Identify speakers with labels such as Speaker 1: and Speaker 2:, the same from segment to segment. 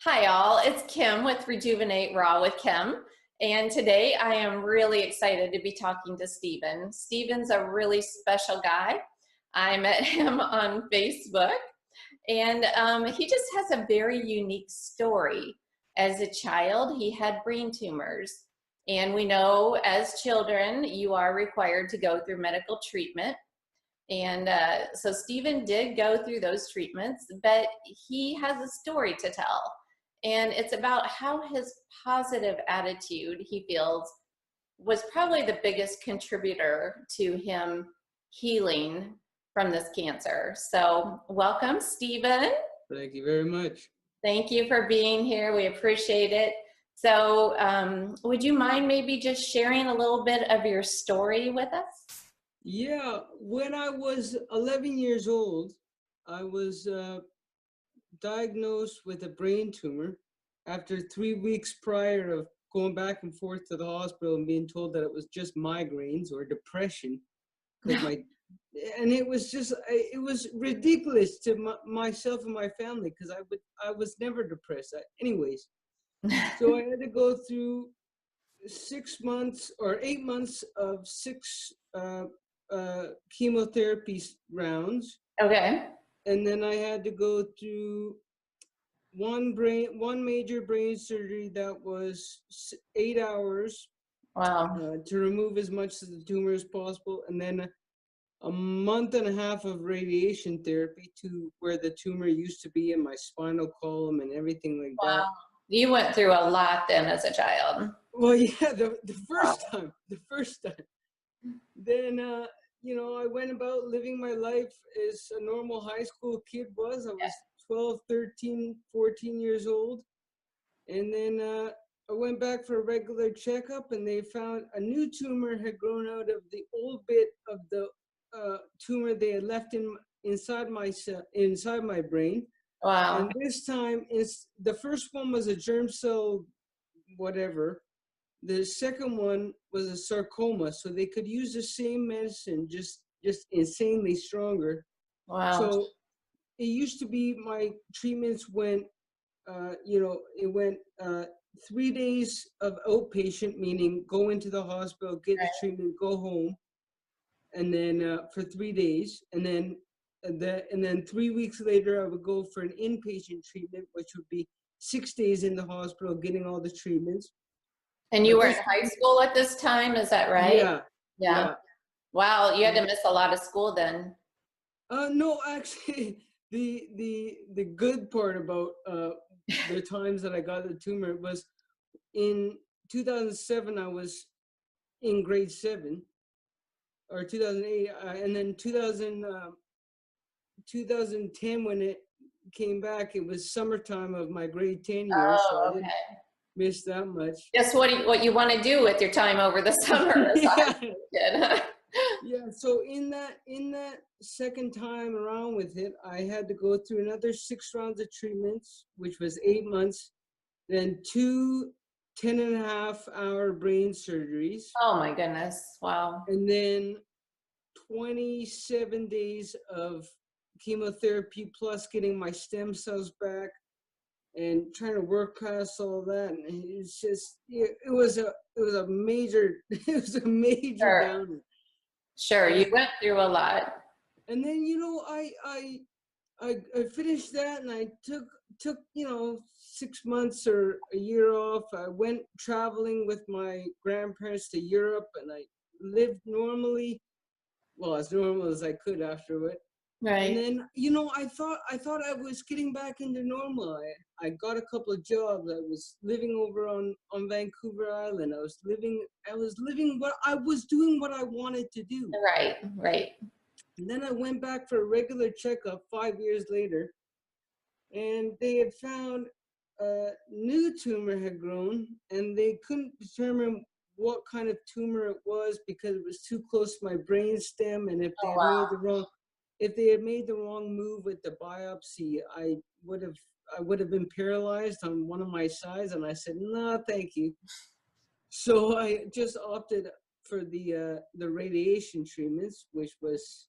Speaker 1: Hi all, it's Kim with Rejuvenate Raw with Kim. And today I am really excited to be talking to Steven. Steven's a really special guy. I met him on Facebook and he just has a very unique story. As a child, he had brain tumors. And we know as children, you are required to go through medical treatment. And so Steven did go through those treatments, but he has a story to tell. And it's about how his positive attitude, he feels, was probably the biggest contributor to him healing from this cancer. So welcome, Steven.
Speaker 2: Thank you very much.
Speaker 1: Thank you for being here. We appreciate it. So would you mind maybe just sharing a little bit of your story with us?
Speaker 2: Yeah, when I was 11 years old, I was diagnosed with a brain tumor after 3 weeks prior of going back and forth to the hospital and being told that it was just migraines or depression. And it was just, it was ridiculous to myself and my family because I was never depressed. Anyways, so I had to go through 6 months or 8 months of six chemotherapy rounds.
Speaker 1: Okay.
Speaker 2: And then I had to go through one major brain surgery that was 8 hours.
Speaker 1: Wow.
Speaker 2: To remove as much of the tumor as possible, and then a month and a half of radiation therapy to where the tumor used to be in my spinal column and everything like that.
Speaker 1: Wow. You went through a lot then as a child.
Speaker 2: Well, yeah, the first time. Then, I went about living my life as a normal high school kid was. I was 12, 13, 14 years old. And then I went back for a regular checkup, and they found a new tumor had grown out of the old bit of the tumor they had left inside my brain.
Speaker 1: Wow.
Speaker 2: And this time, the first one was a germ cell, whatever. The second one was a sarcoma, so they could use the same medicine, just insanely stronger.
Speaker 1: Wow.
Speaker 2: So it used to be my treatments went, it went 3 days of outpatient, meaning go into the hospital, get the treatment, go home, and then for 3 days, and then 3 weeks later I would go for an inpatient treatment, which would be 6 days in the hospital, getting all the treatments.
Speaker 1: And you were in high school at this time, is that right?
Speaker 2: Yeah.
Speaker 1: Yeah. Wow, you had to miss a lot of school then.
Speaker 2: No, actually, the good part about the times that I got the tumor was in 2007 I was in grade 7, or 2008, and then 2010 when it came back, it was summertime of my grade 10 years, so I didn't miss that much.
Speaker 1: Guess what you want to do with your time over the summer?
Speaker 2: Yeah, so in that second time around with it, I had to go through another 6 rounds of treatments, which was 8 months, then 2 10.5-hour brain surgeries.
Speaker 1: Oh my goodness, wow.
Speaker 2: And then 27 days of chemotherapy plus getting my stem cells back and trying to work past all that. And it's just, it was a major downer.
Speaker 1: Sure, you went through a lot.
Speaker 2: And then, I finished that, and I took 6 months or a year off. I went traveling with my grandparents to Europe, and I lived normally, well, as normal as I could after it.
Speaker 1: Right.
Speaker 2: And then, I thought I was getting back into normal. I got a couple of jobs. I was living over on Vancouver Island. I was doing what I wanted to do.
Speaker 1: Right.
Speaker 2: And then I went back for a regular checkup 5 years later, and they had found a new tumor had grown, and they couldn't determine what kind of tumor it was because it was too close to my brain stem, and if they had made the wrong move with the biopsy, I would have been paralyzed on one of my sides. And I said, no, thank you. So I just opted for the radiation treatments, which was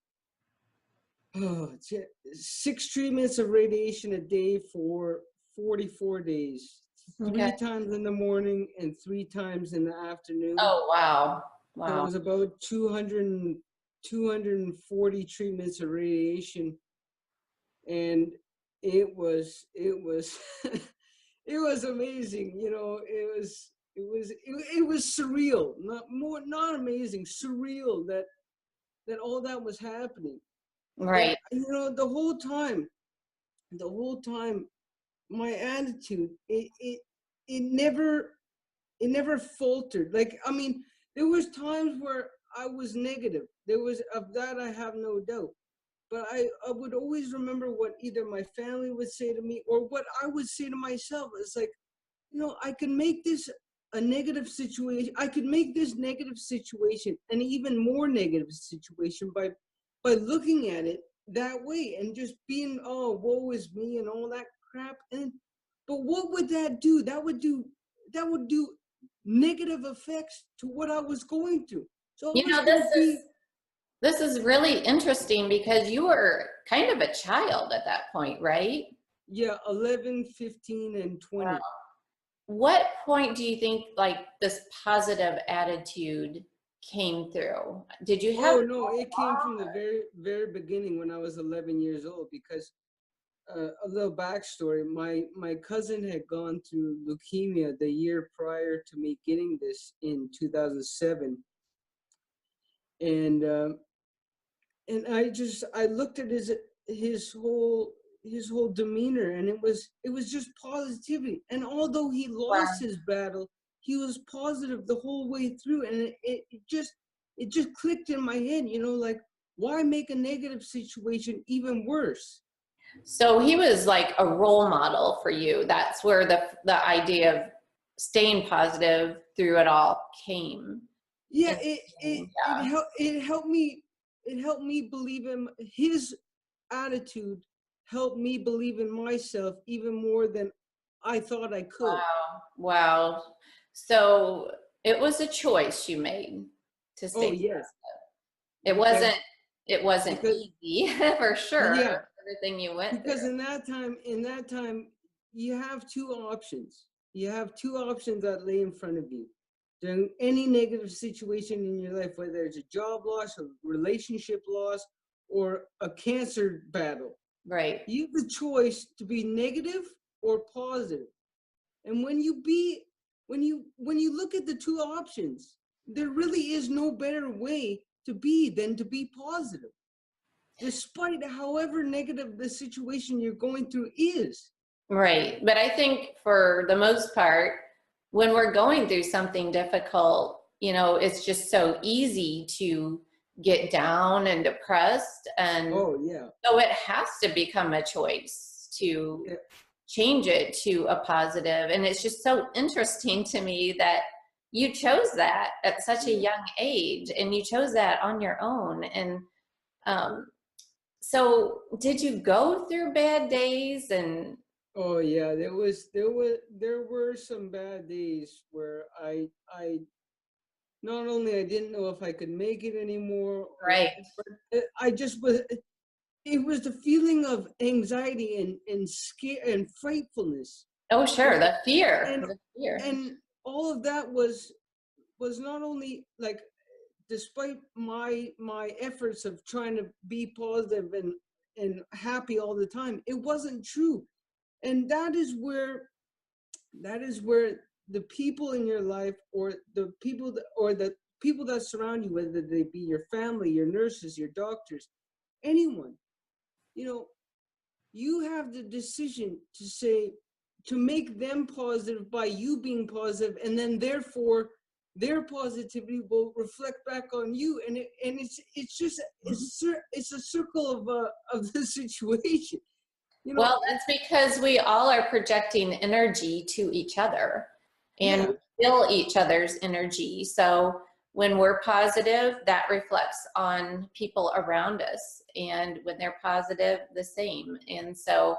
Speaker 2: 6 treatments of radiation a day for 44 days,
Speaker 1: Okay.
Speaker 2: 3 times in the morning and 3 times in the afternoon.
Speaker 1: Oh, wow.
Speaker 2: That
Speaker 1: Wow.
Speaker 2: was about 240 treatments of radiation. And it was it was amazing. It was surreal, not amazing, surreal that all that was happening. But
Speaker 1: Right.
Speaker 2: the whole time my attitude, it never faltered. Like, I mean, there was times where I was negative. There was of that, I have no doubt. But I would always remember what either my family would say to me or what I would say to myself. It's like, I can make this a negative situation. I could make this negative situation an even more negative situation by looking at it that way and just being, oh, woe is me and all that crap. But what would that do? That would do negative effects to what I was going through. So it
Speaker 1: You
Speaker 2: was
Speaker 1: know,
Speaker 2: going to be,
Speaker 1: this is really interesting because you were kind of a child at that point, right?
Speaker 2: yeah, 11, 15, and 20.
Speaker 1: What point do you think like this positive attitude came through? Did you have,
Speaker 2: Oh no, it came from the very, very beginning when I was 11 years old. Because a little backstory: my cousin had gone through leukemia the year prior to me getting this in 2007, and I looked at his whole demeanor, and it was just positivity. And although he
Speaker 1: wow.
Speaker 2: lost his battle, he was positive the whole way through, and it just clicked in my head. Like, why make a negative situation even worse?
Speaker 1: So he was like a role model for you. That's where the idea of staying positive through it all came.
Speaker 2: Yeah,
Speaker 1: Yeah.
Speaker 2: it helped me believe in his attitude, helped me believe in myself even more than I thought I could.
Speaker 1: Wow. So it was a choice you made to
Speaker 2: Oh
Speaker 1: stay.
Speaker 2: yeah,
Speaker 1: It wasn't
Speaker 2: because
Speaker 1: it wasn't
Speaker 2: because
Speaker 1: easy for sure.
Speaker 2: yeah,
Speaker 1: Everything you went through.
Speaker 2: because in that time you have two options. You have two options that lay in front of you during any negative situation in your life, whether it's a job loss, a relationship loss, or a cancer battle.
Speaker 1: Right.
Speaker 2: You have the choice to be negative or positive. And when you look at the two options, there really is no better way to be than to be positive, despite however negative the situation you're going through is.
Speaker 1: Right. But I think for the most part, when we're going through something difficult, it's just so easy to get down and depressed. And
Speaker 2: Oh yeah.
Speaker 1: so it has to become a choice to
Speaker 2: Yeah.
Speaker 1: change it to a positive. And it's just so interesting to me that you chose that at such a
Speaker 2: Yeah.
Speaker 1: young age and you chose that on your own. And um, so did you go through bad days and
Speaker 2: Oh yeah. There were some bad days where I not only I didn't know if I could make it anymore,
Speaker 1: right?
Speaker 2: but I just was. It was the feeling of anxiety and scare and frightfulness,
Speaker 1: Oh,
Speaker 2: and
Speaker 1: sure. The fear,
Speaker 2: and
Speaker 1: the fear.
Speaker 2: and all of that was not only like, despite my efforts of trying to be positive and happy all the time, it wasn't true. And that is where the people in your life, or the people that surround you, whether they be your family, your nurses, your doctors, anyone, you know you have the decision to make them positive by you being positive, and then therefore their positivity will reflect back on you. And it's a circle of the situation. you know
Speaker 1: Well, that's because we all are projecting energy to each other and
Speaker 2: yeah.
Speaker 1: we feel each other's energy. So when we're positive, that reflects on people around us. And when they're positive, the same. And so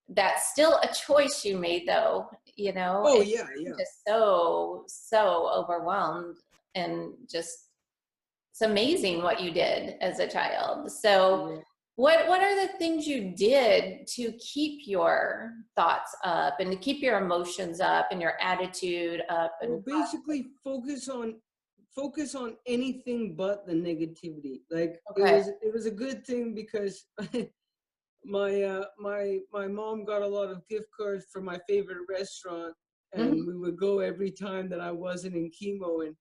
Speaker 1: that's still a choice you made though,
Speaker 2: Oh
Speaker 1: and
Speaker 2: yeah,
Speaker 1: I'm
Speaker 2: yeah.
Speaker 1: just so, so overwhelmed and just it's amazing what you did as a child. So
Speaker 2: Yeah.
Speaker 1: What are the things you did to keep your thoughts up and to keep your emotions up and your attitude up
Speaker 2: Well,
Speaker 1: and
Speaker 2: basically focus on anything but the negativity. Like
Speaker 1: okay.
Speaker 2: it was a good thing because my mom got a lot of gift cards for my favorite restaurant,
Speaker 1: Mhm.
Speaker 2: and we would go every time that I wasn't in chemo. And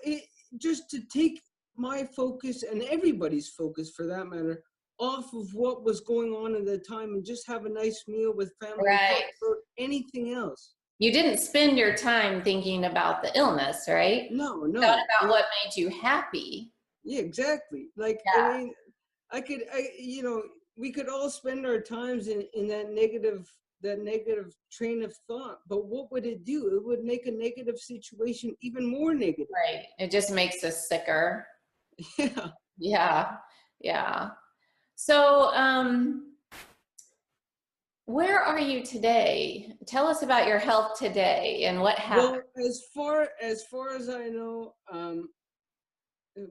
Speaker 2: it just to take my focus and everybody's focus for that matter off of what was going on at the time and just have a nice meal with family and talk
Speaker 1: Right.
Speaker 2: about anything else.
Speaker 1: You didn't spend your time thinking about the illness, right?
Speaker 2: No,
Speaker 1: You thought
Speaker 2: no.
Speaker 1: about what made you happy.
Speaker 2: Yeah, exactly. Like, I
Speaker 1: Yeah.
Speaker 2: mean, we could all spend our times in that negative train of thought, but what would it do? It would make a negative situation even more negative.
Speaker 1: Right. It just makes us sicker.
Speaker 2: Yeah.
Speaker 1: Yeah. Yeah. So, where are you today? Tell us about your health today and what happened.
Speaker 2: Well, as far as I know,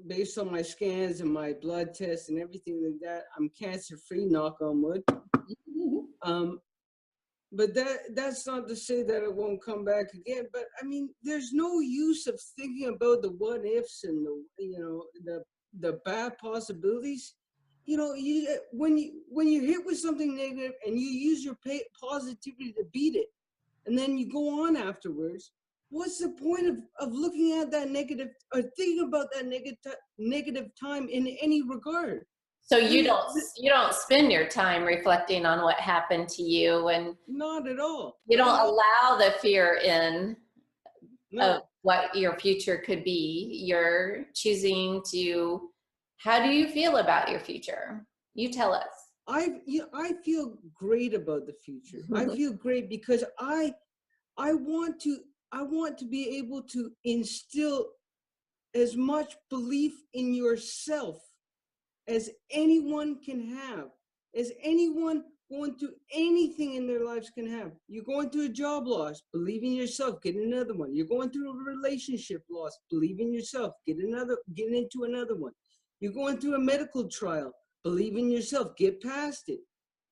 Speaker 2: based on my scans and my blood tests and everything like that, I'm cancer free, knock on wood.
Speaker 1: Mhm.
Speaker 2: Um, but that's not to say that it won't come back again. But I mean, there's no use of thinking about the what ifs and the bad possibilities. When you're hit with something negative and you use your positivity to beat it, and then you go on afterwards, what's the point of looking at that negative or thinking about that negative time in any regard?
Speaker 1: So
Speaker 2: I mean,
Speaker 1: you don't spend your time reflecting on what happened to you, and
Speaker 2: not at all.
Speaker 1: you
Speaker 2: I
Speaker 1: don't
Speaker 2: mean,
Speaker 1: allow the fear in of
Speaker 2: no.
Speaker 1: what your future could be. You're choosing to, how do you feel about your future? You tell us.
Speaker 2: I feel great about the future. I feel great because I want to I want to be able to instill as much belief in yourself as anyone can have, as anyone going through anything in their lives can have. You're going through a job loss, believe in yourself, get another one. You're going through a relationship loss, believe in yourself, get into another one. You're going through a medical trial, believe in yourself, get past it.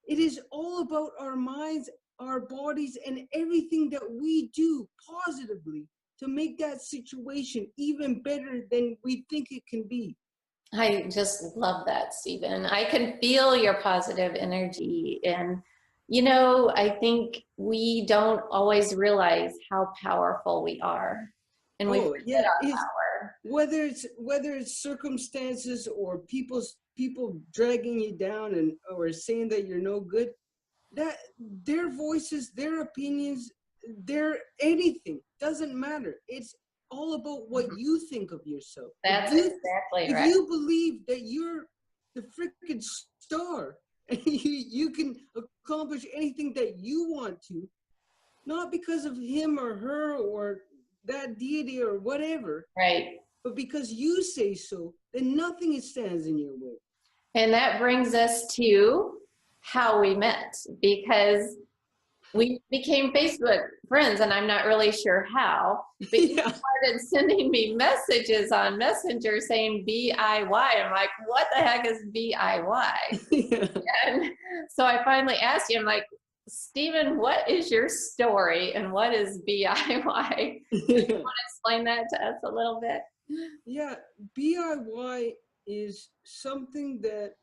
Speaker 2: It is all about our minds, our bodies, and everything that we do positively to make that situation even better than we think it can be.
Speaker 1: I just love that, Stephen. I can feel your positive energy. And, I think we don't always realize how powerful we are. And we
Speaker 2: Oh
Speaker 1: forget
Speaker 2: yeah,
Speaker 1: our
Speaker 2: it's
Speaker 1: power.
Speaker 2: whether it's circumstances or people dragging you down and or saying that you're no good, that their voices, their opinions, their anything doesn't matter. It's all about what you think of yourself.
Speaker 1: That's exactly
Speaker 2: If
Speaker 1: right.
Speaker 2: you believe that you're the freaking star and you can accomplish anything that you want to, not because of him or her or that deity or whatever,
Speaker 1: Right.
Speaker 2: but because you say so, then nothing stands in your way.
Speaker 1: And that brings us to how we met, because we became Facebook friends, and I'm not really sure how, but you
Speaker 2: Yeah.
Speaker 1: started sending me messages on Messenger saying BIY. I'm like, what the heck is BIY?
Speaker 2: Yeah.
Speaker 1: And so I finally asked you, I'm like, Stephen, what is your story and what is BIY?
Speaker 2: Yeah.
Speaker 1: Explain that to us a little bit.
Speaker 2: Yeah. BIY is something that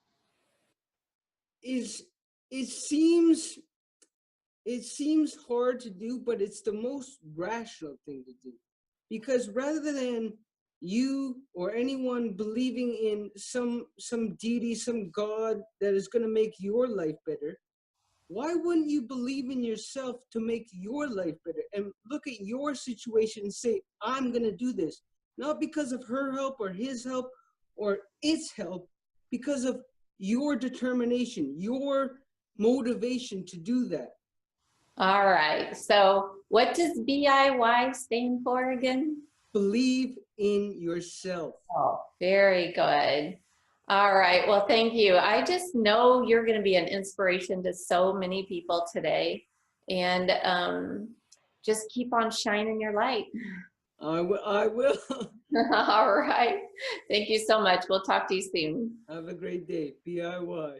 Speaker 2: is it seems it seems hard to do, but it's the most rational thing to do. Because rather than you or anyone believing in some deity, some god that is going to make your life better, why wouldn't you believe in yourself to make your life better and look at your situation and say, I'm going to do this? Not because of her help or his help or its help, because of your determination, your motivation to do that.
Speaker 1: All right. So what does BIY stand for again?
Speaker 2: Believe in yourself.
Speaker 1: Oh, very good. All right. Well, thank you. I just know you're going to be an inspiration to so many people today. And just keep on shining your light.
Speaker 2: I will.
Speaker 1: All right. Thank you so much. We'll talk to you soon.
Speaker 2: Have a great day. BIY.